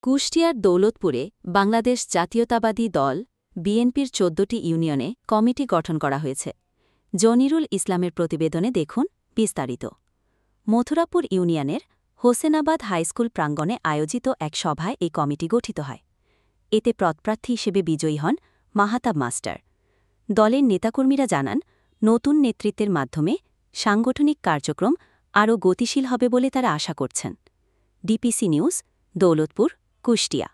কুষ্টিয়ার দৌলতপুরে বাংলাদেশ জাতীয়তাবাদী দল বিএনপির ১৪টি ইউনিয়নে কমিটি গঠন করা হয়েছে। জনিরুল ইসলামের প্রতিবেদনে দেখুন বিস্তারিত। মথুরাপুর ইউনিয়নের হোসেনাবাদ হাইস্কুল প্রাঙ্গণে আয়োজিত এক সভায় এই কমিটি গঠিত হয়। এতে পদপ্রার্থী হিসেবে বিজয়ী হন মাহাতাব মাস্টার। দলের নেতাকর্মীরা জানান, নতুন নেতৃত্বের মাধ্যমে সাংগঠনিক কার্যক্রম আরও গতিশীল হবে বলে তারা আশা করছেন। DPC news, Daulatpur, Kushtia.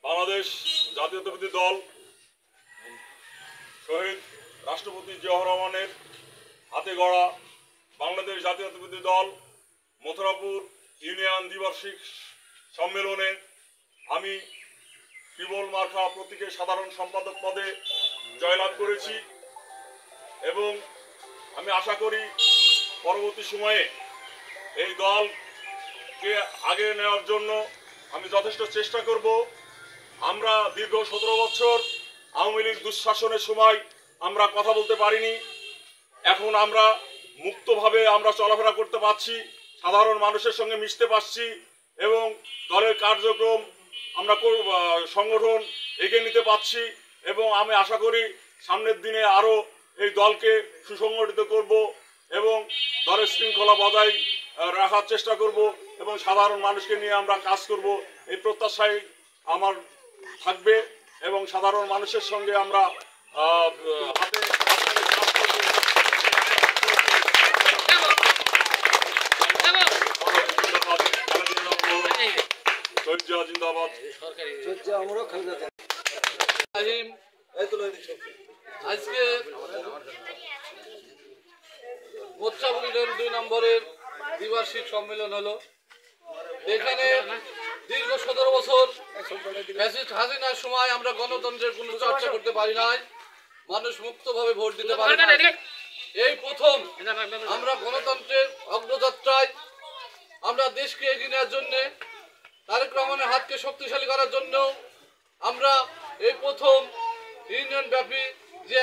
বাংলাদেশ জাতীয়তাবাদী দল শহীদ রাষ্ট্রপতি জিয়াউর রহমানের হাতে গড়া বাংলাদেশ জাতীয়তাবাদী দল মথুরাপুর ইউনিয়ন দ্বিবার্ষিক সম্মেলনে আমি টিবল মার্কা প্রতীকের সাধারণ সম্পাদক পদে জয়লাভ করেছি এবং আমি আশা করি পরবর্তী সময়ে এই দলকে আগে নেওয়ার জন্য আমি যথেষ্ট চেষ্টা করব। আমরা দীর্ঘ 17 বছর আওয়ামী লীগ দুঃশাসনের সময় আমরা কথা বলতে পারিনি। এখন আমরা মুক্তভাবে আমরা চলাফেরা করতে পারছি, সাধারণ মানুষের সঙ্গে মিশতে পারছি এবং দলের কার্যক্রম আমরা সংগঠন এগিয়ে নিতে পারছি এবং আমি আশা করি সামনের দিনে আরও এই দলকে সুসংগঠিত করব এবং দলের শৃঙ্খলা বজায় রাখার চেষ্টা করব এবং সাধারণ মানুষকে নিয়ে আমরা কাজ করব, এই প্রত্যাশাই আমার থাকবে এবং সাধারণ মানুষের সঙ্গে আমরা হাতে কাজ করব। জিন্দাবাদ। আজকে মথুরাপুর 2 নম্বরের দ্বিবার্ষিক সম্মেলন হলো। এখানে দীর্ঘ 17 বছর ফ্যাসিস্ট হাসিনার সময় আমরা গণতন্ত্রের কোনো চর্চা করতে পারি নাই, মানুষ মুক্তভাবে ভোট দিতে পারে না। এই প্রথম আমরা গণতন্ত্রের অগ্রযাত্রায় আমরা দেশকে এগিয়ে নেওয়ার জন্য, তারেক রহমানের হাতকে শক্তিশালী করার জন্য আমরা এই প্রথম ইউনিয়ন ব্যাপী যে